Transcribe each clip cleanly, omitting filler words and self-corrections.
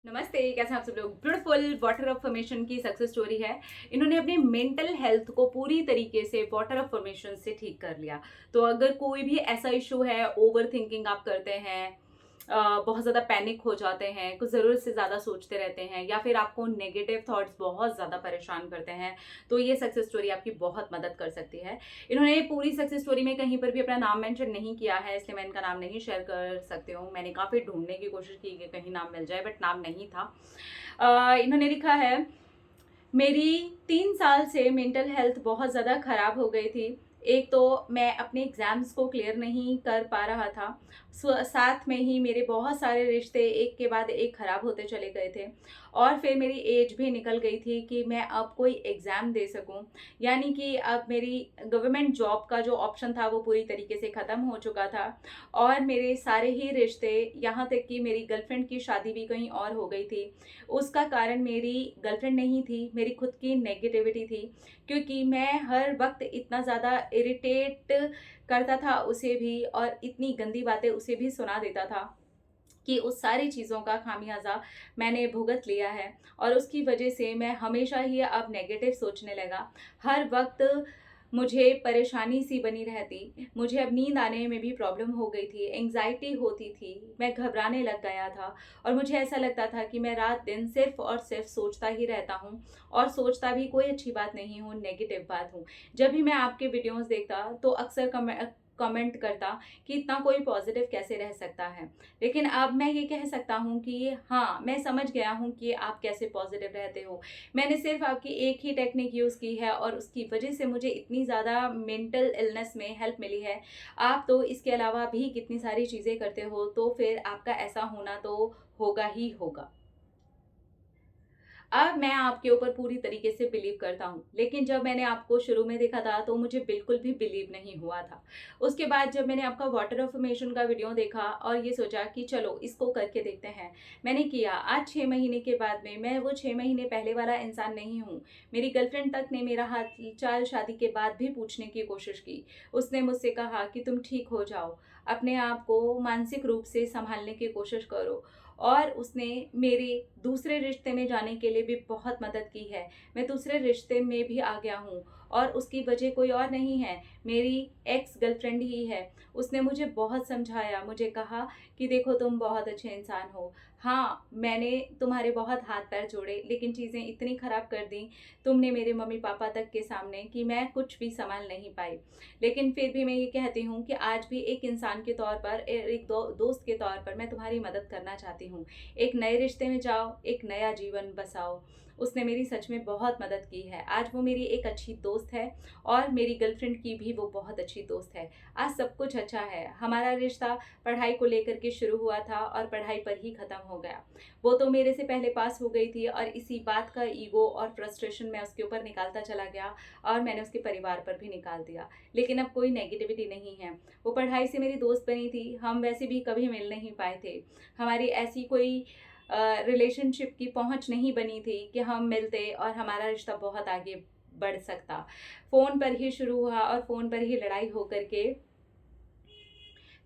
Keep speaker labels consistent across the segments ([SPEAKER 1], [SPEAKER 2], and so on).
[SPEAKER 1] नमस्ते, कैसे हैं आप सब लोग। ब्यूटीफुल वाटर अफर्मेशन की सक्सेस स्टोरी है। इन्होंने अपनी मेंटल हेल्थ को पूरी तरीके से वाटर अफर्मेशन से ठीक कर लिया। तो अगर कोई भी ऐसा इशू है, ओवर थिंकिंग आप करते हैं, बहुत ज़्यादा पैनिक हो जाते हैं, कुछ ज़रूरत से ज़्यादा सोचते रहते हैं, या फिर आपको नेगेटिव थॉट्स बहुत ज़्यादा परेशान करते हैं, तो ये सक्सेस स्टोरी आपकी बहुत मदद कर सकती है। इन्होंने पूरी सक्सेस स्टोरी में कहीं पर भी अपना नाम मेंशन नहीं किया है, इसलिए मैं इनका नाम नहीं शेयर कर सकती हूँ। मैंने काफ़ी ढूंढने की कोशिश की कि कहीं नाम मिल जाए, बट नाम नहीं था। इन्होंने लिखा है, मेरी 3 साल से मेंटल हेल्थ बहुत ज़्यादा ख़राब हो गई थी। एक तो मैं अपने एग्ज़ाम्स को क्लियर नहीं कर पा रहा था। साथ में ही मेरे बहुत सारे रिश्ते एक के बाद एक ख़राब होते चले गए थे, और फिर मेरी एज भी निकल गई थी कि मैं अब कोई एग्ज़ाम दे सकूं। यानी कि अब मेरी गवर्नमेंट जॉब का जो ऑप्शन था वो पूरी तरीके से ख़त्म हो चुका था, और मेरे सारे ही रिश्ते, यहाँ तक कि मेरी गर्लफ्रेंड की शादी भी कहीं और हो गई थी। उसका कारण मेरी गर्लफ्रेंड नहीं थी, मेरी खुद की नेगेटिविटी थी, क्योंकि मैं हर वक्त इतना ज़्यादा इरिटेट करता था उसे भी, और इतनी गंदी बातें उसे भी सुना देता था कि उस सारी चीज़ों का खामियाजा मैंने भुगत लिया है। और उसकी वजह से मैं हमेशा ही अब नेगेटिव सोचने लगा। हर वक्त मुझे परेशानी सी बनी रहती, मुझे अब नींद आने में भी प्रॉब्लम हो गई थी, एंग्जाइटी होती थी, मैं घबराने लग गया था, और मुझे ऐसा लगता था कि मैं रात दिन सिर्फ और सिर्फ सोचता ही रहता हूँ, और सोचता भी कोई अच्छी बात नहीं हूँ, नेगेटिव बात हूँ। जब भी मैं आपके वीडियोस देखता तो अक्सर कमेंट करता कि इतना कोई पॉजिटिव कैसे रह सकता है। लेकिन अब मैं ये कह सकता हूँ कि हाँ, मैं समझ गया हूँ कि आप कैसे पॉजिटिव रहते हो। मैंने सिर्फ आपकी एक ही टेक्निक यूज़ की है, और उसकी वजह से मुझे इतनी ज़्यादा मेंटल इलनेस में हेल्प मिली है। आप तो इसके अलावा भी कितनी सारी चीज़ें करते हो, तो फिर आपका ऐसा होना तो होगा ही होगा। अब मैं आपके ऊपर पूरी तरीके से बिलीव करता हूँ, लेकिन जब मैंने आपको शुरू में देखा था तो मुझे बिल्कुल भी बिलीव नहीं हुआ था। उसके बाद जब मैंने आपका वाटर अफर्मेशन का वीडियो देखा और ये सोचा कि चलो इसको करके देखते हैं, मैंने किया। आज 6 महीने के बाद में मैं वो 6 महीने पहले वाला इंसान नहीं हूँ। मेरी गर्लफ्रेंड तक ने मेरा हाल-चाल शादी के बाद भी पूछने की कोशिश की। उसने मुझसे कहा कि तुम ठीक हो जाओ, अपने आप को मानसिक रूप से सँभालने की कोशिश करो, और उसने मेरे दूसरे रिश्ते में जाने के लिए भी बहुत मदद की है। मैं दूसरे रिश्ते में भी आ गया हूँ, और उसकी वजह कोई और नहीं है, मेरी एक्स गर्लफ्रेंड ही है। उसने मुझे बहुत समझाया, मुझे कहा कि देखो तुम बहुत अच्छे इंसान हो। हाँ, मैंने तुम्हारे बहुत हाथ-पैर जोड़े, लेकिन चीज़ें इतनी ख़राब कर दी तुमने मेरे मम्मी-पापा तक के सामने कि मैं कुछ भी सँभाल नहीं पाई। लेकिन फिर भी मैं ये कहती हूँ कि आज भी एक इंसान के तौर पर, एक दोस्त के तौर पर मैं तुम्हारी मदद करना चाहती हूँ। एक नए रिश्ते में जाओ, एक नया जीवन बसाओ। उसने मेरी सच में बहुत मदद की है। आज वो मेरी एक अच्छी दोस्त है, और मेरी गर्लफ्रेंड की भी वो बहुत अच्छी दोस्त है। आज सब कुछ अच्छा है। हमारा रिश्ता पढ़ाई को लेकर के शुरू हुआ था, और पढ़ाई पर ही ख़त्म हो गया। वो तो मेरे से पहले पास हो गई थी, और इसी बात का ईगो और फ्रस्ट्रेशन मैं उसके ऊपर निकालता चला गया, और मैंने उसके परिवार पर भी निकाल दिया। लेकिन अब कोई नेगेटिविटी नहीं है। वो पढ़ाई से मेरी दोस्त बनी थी, हम वैसे भी कभी मिल नहीं पाए थे। हमारी ऐसी कोई रिलेशनशिप की पहुँच नहीं बनी थी कि हम मिलते और हमारा रिश्ता बहुत आगे बढ़ सकता। फ़ोन पर ही शुरू हुआ, और फ़ोन पर ही लड़ाई हो कर के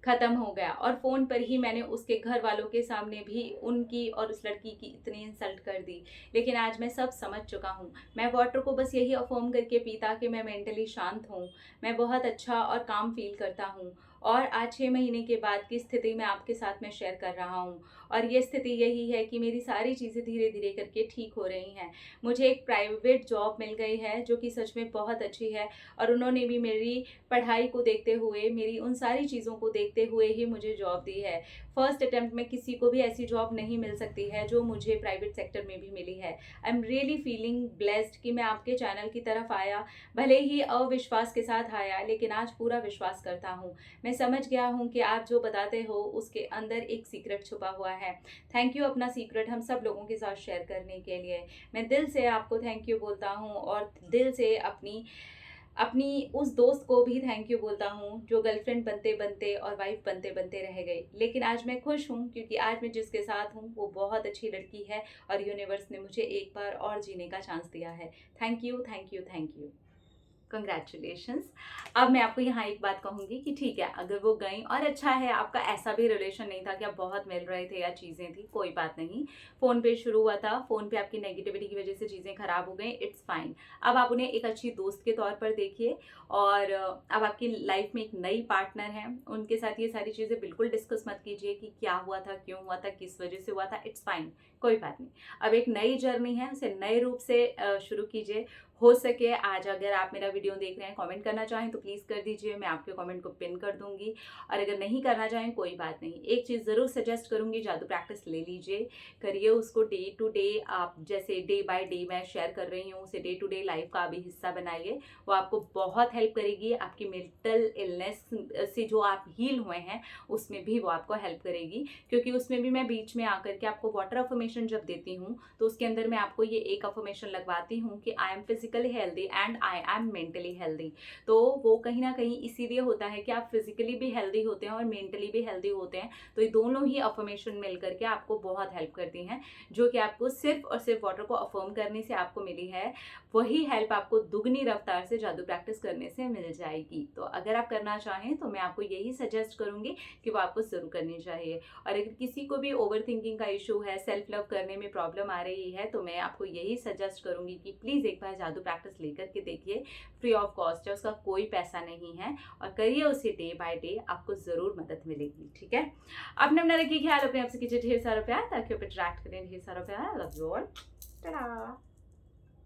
[SPEAKER 1] ख़त्म हो गया, और फ़ोन पर ही मैंने उसके घर वालों के सामने भी उनकी और उस लड़की की इतनी इंसल्ट कर दी। लेकिन आज मैं सब समझ चुका हूँ। मैं वाटर को बस यही अफ़र्म करके पीता कि मैं मेंटली शांत हूँ, मैं बहुत अच्छा और काम फ़ील करता हूँ, और आज 6 महीने के बाद की स्थिति मैं आपके साथ में शेयर कर रहा हूँ। और ये स्थिति यही है कि मेरी सारी चीज़ें धीरे-धीरे करके ठीक हो रही हैं। मुझे एक प्राइवेट जॉब मिल गई है, जो कि सच में बहुत अच्छी है, और उन्होंने भी मेरी पढ़ाई को देखते हुए, मेरी उन सारी चीज़ों को देखते हुए ही मुझे जॉब दी है। फर्स्ट अटेम्प्ट में किसी को भी ऐसी जॉब नहीं मिल सकती है जो मुझे प्राइवेट सेक्टर में भी मिली है। I am really feeling blessed कि मैं आपके चैनल की तरफ आया, भले ही अविश्वास के साथ आया, लेकिन आज पूरा विश्वास करता हूँ। मैं समझ गया हूँ कि आप जो बताते हो उसके अंदर एक सीक्रेट छुपा हुआ है। थैंक यू अपना सीक्रेट हम सब लोगों के साथ शेयर करने के लिए। मैं दिल से आपको थैंक यू बोलता हूँ, और दिल से अपनी अपनी उस दोस्त को भी थैंक यू बोलता हूँ जो गर्लफ्रेंड बनते-बनते और वाइफ़ बनते-बनते रह गई। लेकिन आज मैं खुश हूँ, क्योंकि आज मैं जिसके साथ हूँ वो बहुत अच्छी लड़की है, और यूनिवर्स ने मुझे एक बार और जीने का चांस दिया है। Thank you, thank you, thank you. Congratulations. अब मैं आपको यहाँ एक बात कहूँगी कि ठीक है, अगर वो गईं और अच्छा है, आपका ऐसा भी रिलेशन नहीं था कि आप बहुत मिल रहे थे या चीज़ें थी, कोई बात नहीं। फ़ोन पे शुरू हुआ था, फ़ोन पे आपकी नेगेटिविटी की वजह से चीज़ें ख़राब हो गई, इट्स फाइन। अब आप उन्हें एक अच्छी दोस्त के तौर पर देखिए और अब आपकी लाइफ में एक नई पार्टनर है, उनके साथ ये सारी चीज़ें बिल्कुल डिस्कस मत कीजिए कि क्या हुआ था, क्यों हुआ था, किस वजह से हुआ था, इट्स फाइन, कोई बात नहीं। अब एक नई जर्नी है, उसे नए रूप से शुरू कीजिए। हो सके आज अगर आप मेरा वीडियो देख रहे हैं, कमेंट करना चाहें तो प्लीज़ कर दीजिए, मैं आपके कमेंट को पिन कर दूंगी। और अगर नहीं करना चाहें कोई बात नहीं, एक चीज़ ज़रूर सजेस्ट करूंगी, जादू प्रैक्टिस ले लीजिए, करिए उसको डे टू डे। आप जैसे डे बाय डे मैं शेयर कर रही हूँ, उसे डे टू डे लाइफ का भी हिस्सा बनाइए। वो आपको बहुत हेल्प करेगी, आपकी मेंटल इलनेस से जो आप हील हुए हैं उसमें भी वो आपको हेल्प करेगी। क्योंकि उसमें भी मैं बीच में आकर के आपको वाटर अफर्मेशन जब देती हूँ तो उसके अंदर मैं आपको ये एक अफर्मेशन लगवाती हूँ कि I am physically healthy and I am mentally healthy. तो वो कहीं ना कहीं इसीलिए होता है कि आप फिजिकली भी हेल्दी होते हैं और मेंटली भी हेल्दी होते हैं। तो ये दोनों ही अफर्मेशन मिल करके आपको बहुत हेल्प करती हैं, जो कि आपको सिर्फ और सिर्फ वाटर को अफर्म करने से आपको मिली है। वही हेल्प आपको दुगनी रफ्तार से जादू प्रैक्टिस करने से मिल जाएगी। तो अगर आप करना चाहें तो मैं आपको यही सजेस्ट करूंगी कि वो आपको जरूर करनी चाहिए। और अगर किसी को भी ओवर थिंकिंग का इशू है, सेल्फ लव करने में प्रॉब्लम आ रही है, तो मैं आपको यही सजेस्ट करूंगी कि प्लीज़ एक बार जादू प्रैक्टिस लेकर के देखिए। फ्री ऑफ कॉस्ट है, उसका कोई पैसा नहीं है, और करिए उसे डे बाय डे, आपको ज़रूर मदद मिलेगी। ठीक है, आपने अपना रखिए ख्याल, अपने आपसे कीजिए ढेर सारा प्यार, ताकि आप अट्रैक्ट करें ढेर सारा प्यार। Love you all, Tata.